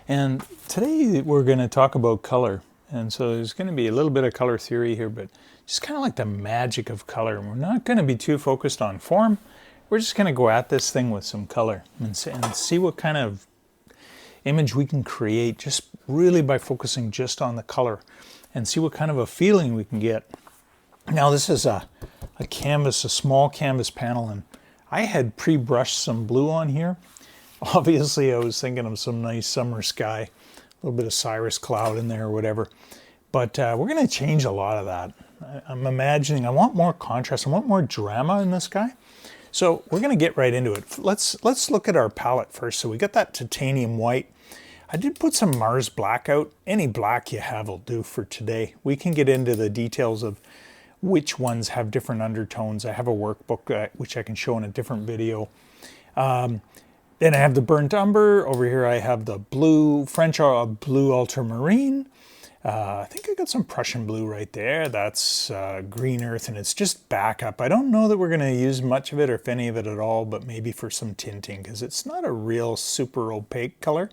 And today we're going to talk about color. And so there's going to be a little bit of color theory here, but just kind of like the magic of color. We're not going to be too focused on form. We're just going to go at this thing with some color and see what kind of image we can create just really by focusing just on the color, and see what kind of a feeling we can get. Now this is a canvas, a small canvas panel, and I had pre-brushed some blue on here. Obviously I was thinking of some nice summer sky, a little bit of cirrus cloud in there or whatever. But we're going to change a lot of that. I'm imagining I want more contrast, I want more drama in the sky. So we're going to get right into it. Let's look at our palette first. So we got that titanium white. I did put some Mars black out. Any black you have will do for today. We can get into the details of which ones have different undertones. I have a workbook which I can show in a different video. Then I have the burnt umber. Over here I have the blue, French blue ultramarine. I think I got some Prussian blue right there. That's green earth, and it's just backup. I don't know that we're going to use much of it or if any of it at all, but maybe for some tinting because it's not a real super opaque color.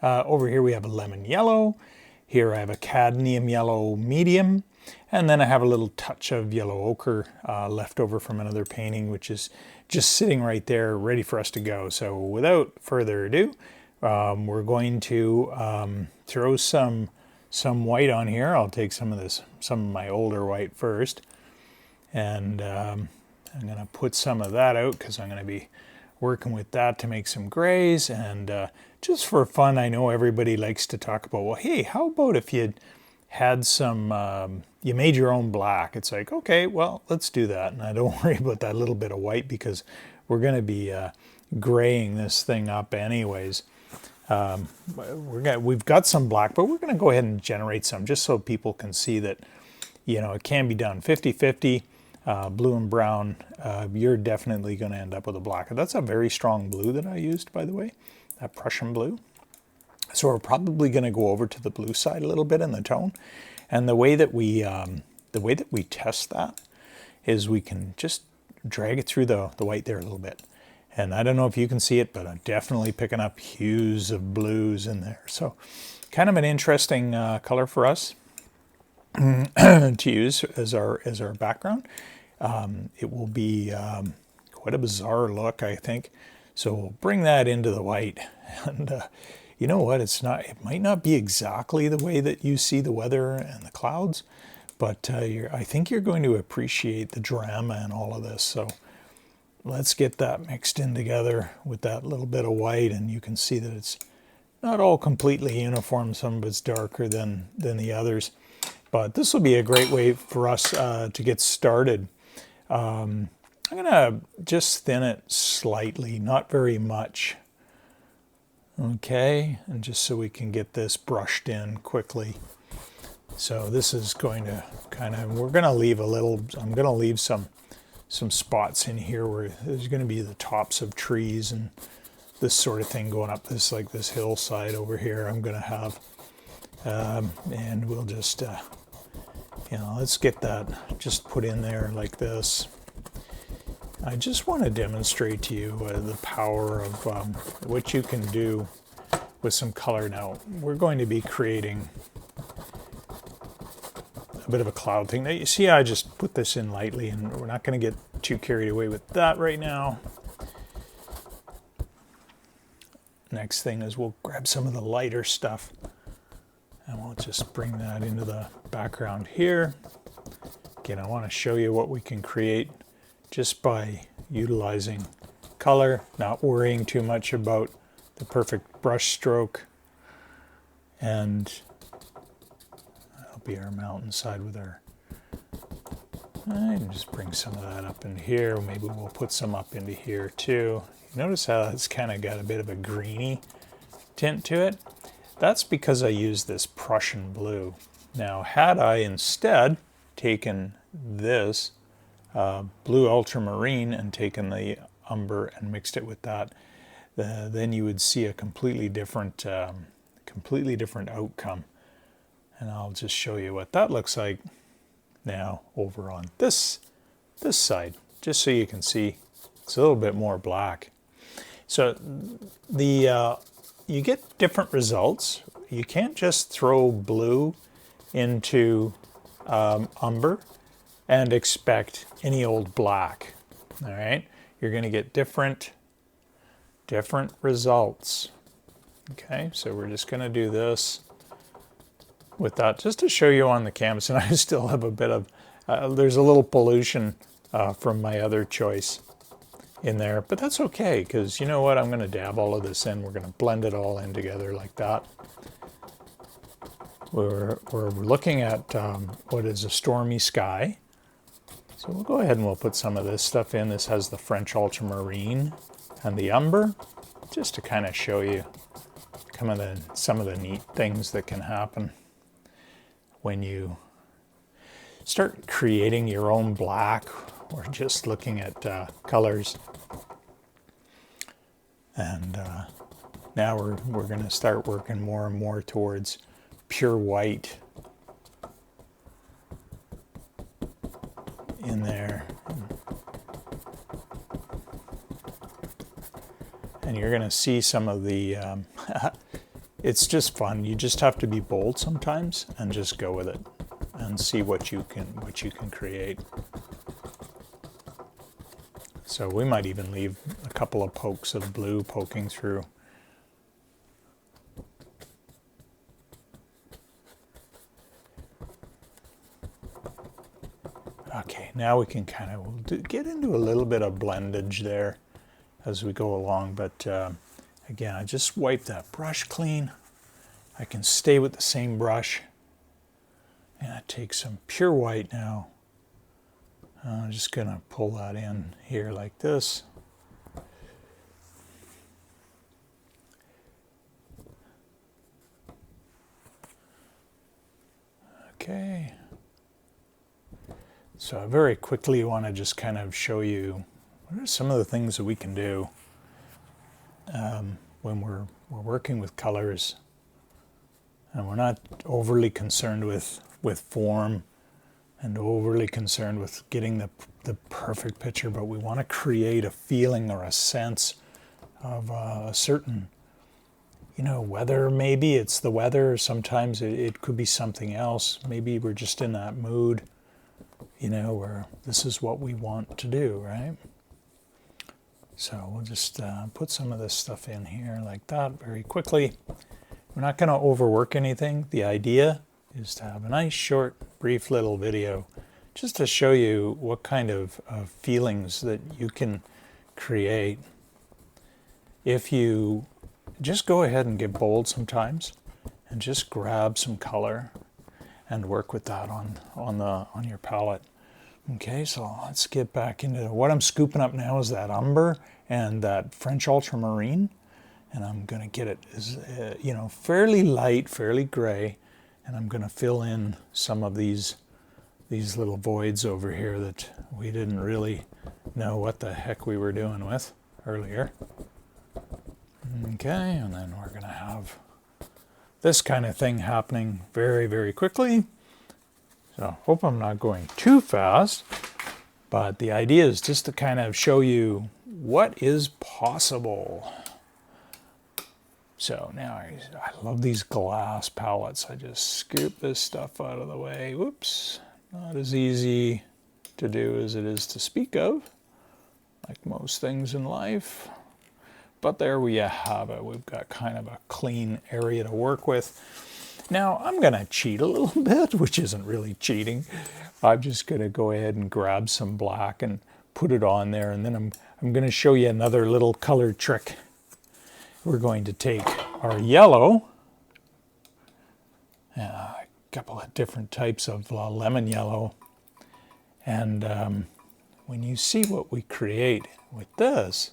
Over here we have a lemon yellow. Here I have a cadmium yellow medium. And then I have a little touch of yellow ochre left over from another painting, which is just sitting right there ready for us to go. So without further ado, we're going to throw some white on here. I'll take some of my older white first. And I'm going to put some of that out because I'm going to be working with that to make some grays. And just for fun, I know everybody likes to talk about, well, hey, how about if you had some, you made your own black? It's like, okay, well, let's do that. And I don't worry about that little bit of white because we're going to be graying this thing up anyways. We've got some black, but we're going to go ahead and generate some just so people can see that, you know, it can be done 50-50, blue and brown. You're definitely going to end up with a black. That's a very strong blue that I used, by the way, that Prussian blue. So we're probably going to go over to the blue side a little bit in the tone. And the way that we test that is we can just drag it through the white there a little bit. And I don't know if you can see it, but I'm definitely picking up hues of blues in there. So kind of an interesting color for us to use as our background. It will be quite a bizarre look, I think. So we'll bring that into the white. And you know what? It might not be exactly the way that you see the weather and the clouds, but I think you're going to appreciate the drama and all of this. So let's get that mixed in together with that little bit of white, and you can see that it's not all completely uniform. Some of it's darker than the others, but this will be a great way for us to get started. I'm gonna just thin it slightly, not very much. Okay, and just so we can get this brushed in quickly. So this is going to we're going to leave I'm going to leave some spots in here where there's going to be the tops of trees and this sort of thing going up this hillside over here. I'm going to have, and we'll just, let's get that just put in there like this. I just want to demonstrate to you the power of what you can do with some color. Now, we're going to be creating a bit of a cloud thing. Now, you see, I just put this in lightly, and we're not going to get too carried away with that right now. Next thing is we'll grab some of the lighter stuff, and we'll just bring that into the background here. Again, I want to show you what we can create just by utilizing color, not worrying too much about the perfect brush stroke. And that'll be our mountainside with our, I can just bring some of that up in here. Maybe we'll put some up into here too. Notice how it's kind of got a bit of a greeny tint to it. That's because I used this Prussian blue. Now, had I instead taken this blue ultramarine and taken the umber and mixed it with that, then you would see a completely different outcome. And I'll just show you what that looks like now over on this side, just so you can see it's a little bit more black. So the you get different results. You can't just throw blue into umber and expect any old black. All right, you're going to get different results. Okay, so we're just going to do this with that just to show you on the canvas. And I still have a bit of, there's a little pollution from my other choice in there, but that's okay, because you know what, I'm going to dab all of this in. We're going to blend it all in together like that. We're looking at what is a stormy sky. So we'll go ahead and we'll put some of this stuff in. This has the French ultramarine and the umber, just to kind of show you some of the neat things that can happen when you start creating your own black or just looking at colors. And now we're going to start working more and more towards pure white in there. And you're going to see some of the, it's just fun. You just have to be bold sometimes and just go with it and see what you can create. So we might even leave a couple of pokes of blue poking through. Okay, now we can kind of get into a little bit of blendage there as we go along, but again, I just wipe that brush clean. I can stay with the same brush, and I take some pure white now. I'm just going to pull that in here like this. Okay. So I very quickly want to just kind of show you what are some of the things that we can do when we're working with colors, and we're not overly concerned with form and overly concerned with getting the perfect picture, but we want to create a feeling or a sense of a certain, weather. Maybe it's the weather. Sometimes it could be something else. Maybe we're just in that mood, where this is what we want to do, right? So we'll just put some of this stuff in here like that very quickly. We're not going to overwork anything. The idea is to have a nice, short, brief little video just to show you what kind of feelings that you can create if you just go ahead and get bold sometimes and just grab some color and work with that on your palette. Okay, so let's get back into what I'm scooping up now is that umber and that French ultramarine, and I'm going to get it as fairly light, fairly gray, and I'm going to fill in some of these little voids over here that we didn't really know what the heck we were doing with earlier. Okay, and then we're going to have this kind of thing happening very, very quickly. So hope I'm not going too fast, but the idea is just to kind of show you what is possible. So now I love these glass palettes. I just scoop this stuff out of the way. Whoops, not as easy to do as it is to speak of, like most things in life. But there we have it. We've got kind of a clean area to work with. Now I'm going to cheat a little bit, which isn't really cheating. I'm just going to go ahead and grab some black and put it on there, and then I'm going to show you another little color trick. We're going to take our yellow, a couple of different types of lemon yellow, and when you see what we create with this,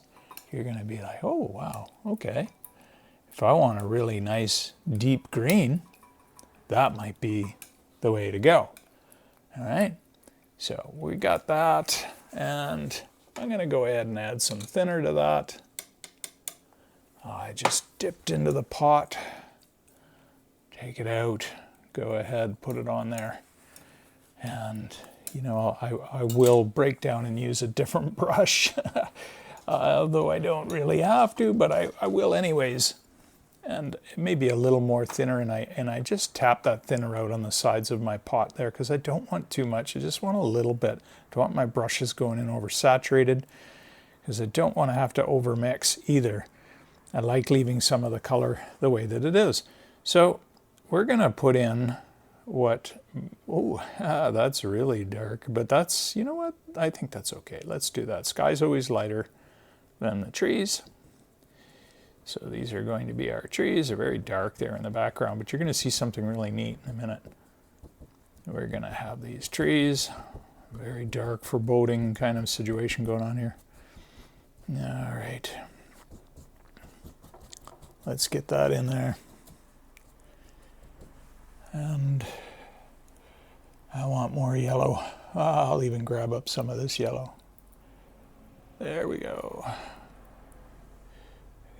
you're going to be like, oh wow, okay. If I want a really nice deep green, that might be the way to go. All right, so we got that, and I'm going to go ahead and add some thinner to that. I just dipped into the pot, take it out, go ahead, put it on there, and I will break down and use a different brush, although I don't really have to, but I will anyways. and maybe a little more thinner, and I just tap that thinner out on the sides of my pot there because I don't want too much. I just want a little bit. I don't want my brushes going in oversaturated because I don't want to have to overmix either. I like leaving some of the color the way that it is. So we're going to put in what, that's really dark, but that's, you know what, I think that's okay. Let's do that. Sky's always lighter than the trees. So these are going to be our trees. They're very dark there in the background, but you're going to see something really neat in a minute. We're going to have these trees, very dark, foreboding kind of situation going on here. All right. Let's get that in there. And I want more yellow. I'll even grab up some of this yellow. There we go.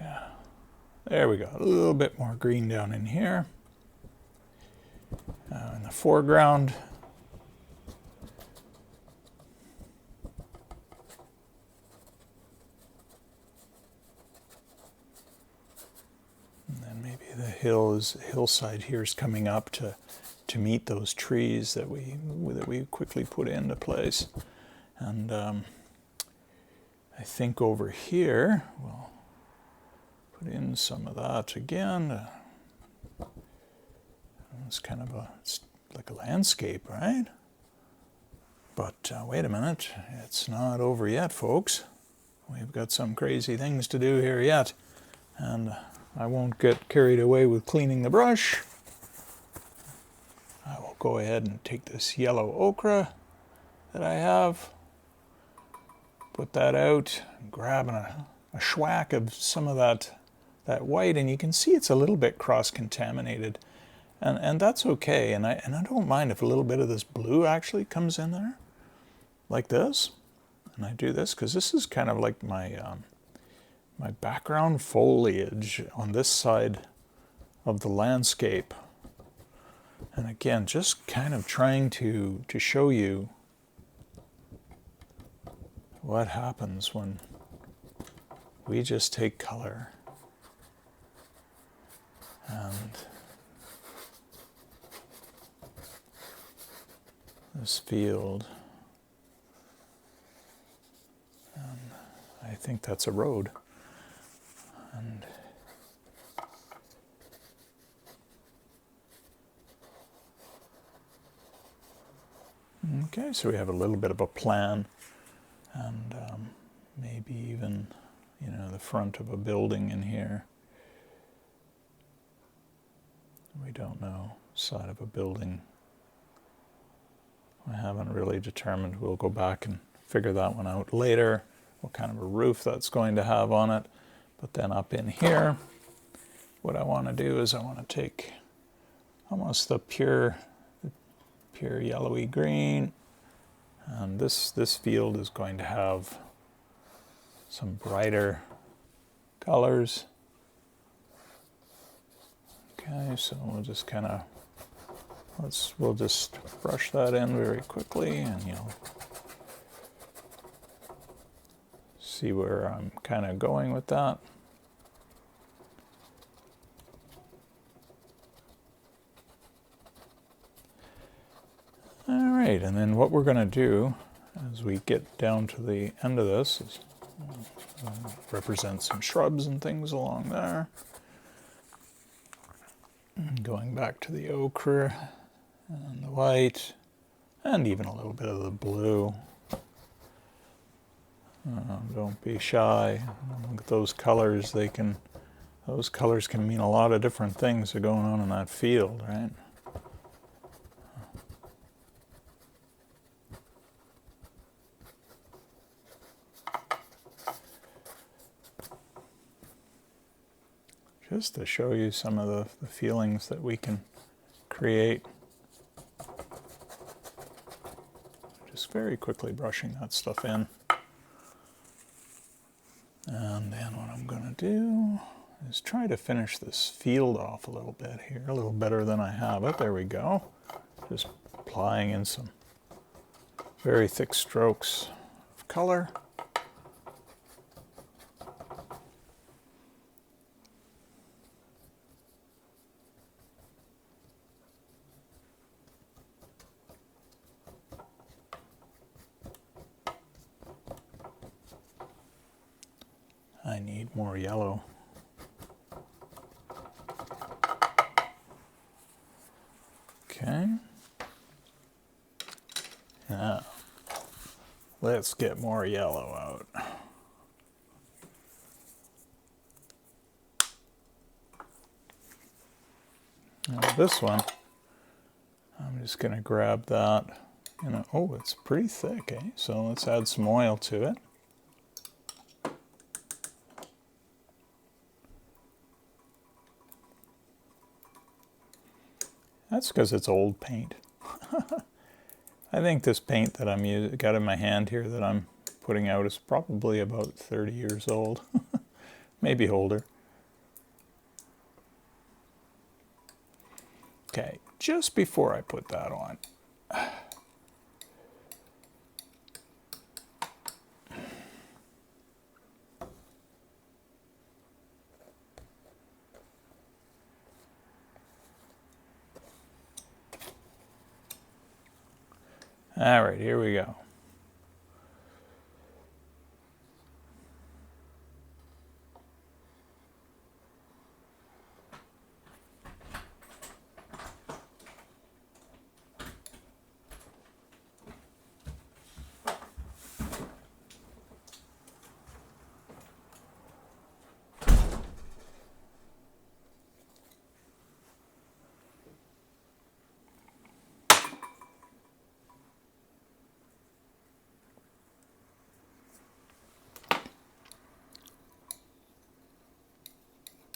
Yeah. There we go. A little bit more green down in here. In the foreground. And then maybe the hillside here is coming up to meet those trees that we quickly put into place. And I think over here, well, put in some of that again. It's kind of it's like a landscape, right? But wait a minute, it's not over yet, folks. We've got some crazy things to do here yet. And I won't get carried away with cleaning the brush. I will go ahead and take this yellow ochre that I have, put that out, grabbing a schwack of some of that white, and you can see it's a little bit cross-contaminated, and that's okay. And I don't mind if a little bit of this blue actually comes in there, like this. And I do this because this is kind of like my my background foliage on this side of the landscape. And again, just kind of trying to show you what happens when we just take color and this field, and I think that's a road. And okay, so we have a little bit of a plan, and maybe even, you know, the front of a building in here. We don't know. Side of a building. I haven't really determined. We'll go back and figure that one out later, what kind of a roof that's going to have on it. But then up in here, what I want to do is I want to take almost the pure yellowy green, and this field is going to have some brighter colors. Okay, so we'll just kind of we'll just brush that in very quickly, and you'll see where I'm kind of going with that. All right, and then what we're going to do as we get down to the end of this is represent some shrubs and things along there. And going back to the ochre and the white and even a little bit of the blue. Don't be shy. Look at those colors. Those colors can mean a lot of different things that are going on in that field, right? Just to show you some of the feelings that we can create. Just very quickly brushing that stuff in. And then what I'm going to do is try to finish this field off a little bit here, a little better than I have it. There we go. Just applying in some very thick strokes of color. need more yellow. Okay. Now, let's get more yellow out. Now this one, I'm just going to grab that. And oh, it's pretty thick, eh? So let's add some oil to it. That's because it's old paint. I think this paint that I'm got in my hand here that I'm putting out is probably about 30 years old, maybe older. Okay, just before I put that on, all right, here we go.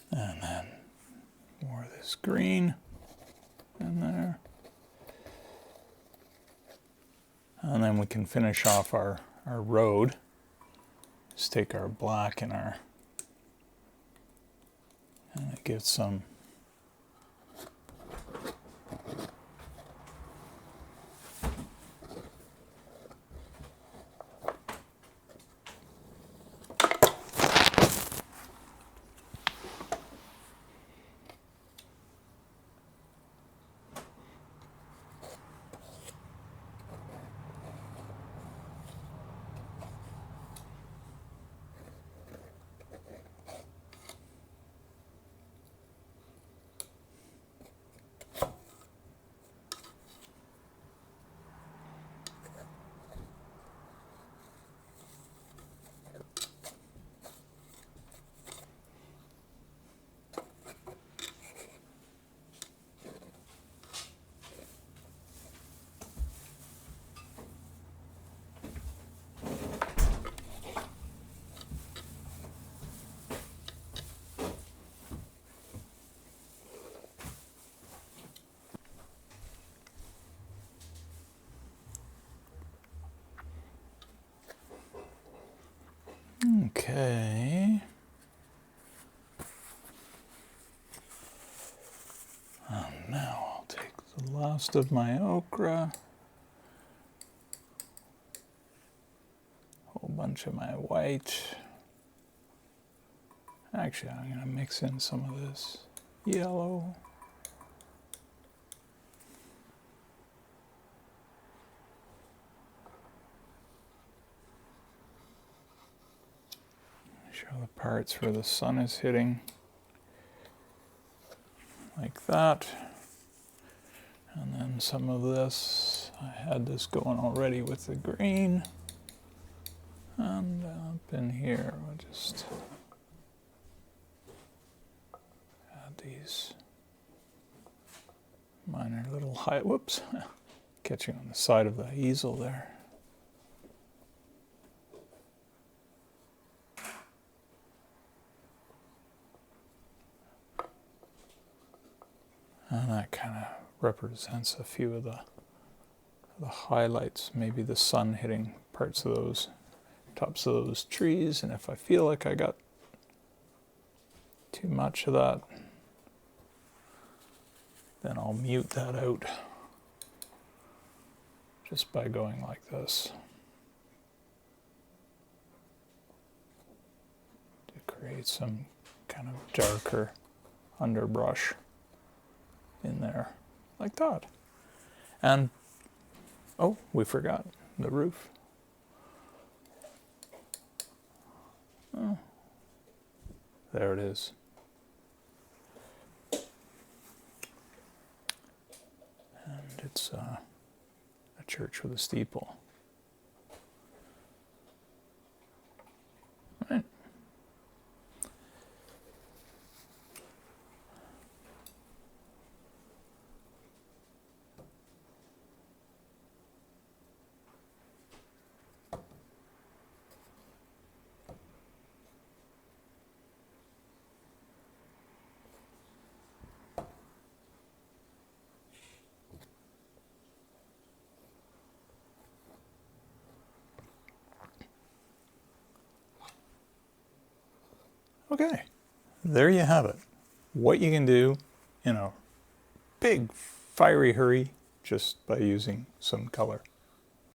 And then more of this green in there. And then we can finish off our road. Just take our black and it gives some okay. And now I'll take the last of my ochre, whole bunch of my white. Actually, I'm going to mix in some of this yellow. Show the parts where the sun is hitting, like that. And then some of this, I had this going already with the green. And up in here, we'll just add these minor little whoops, catching on the side of the easel there. And that kind of represents a few of the highlights, maybe the sun hitting parts of those, tops of those trees. And if I feel like I got too much of that, then I'll mute that out just by going like this to create some kind of darker underbrush in there, like that. And oh, we forgot the roof. Oh, There it is. And it's a church with a steeple. Right. Okay, there you have it. What you can do in a big fiery hurry just by using some color.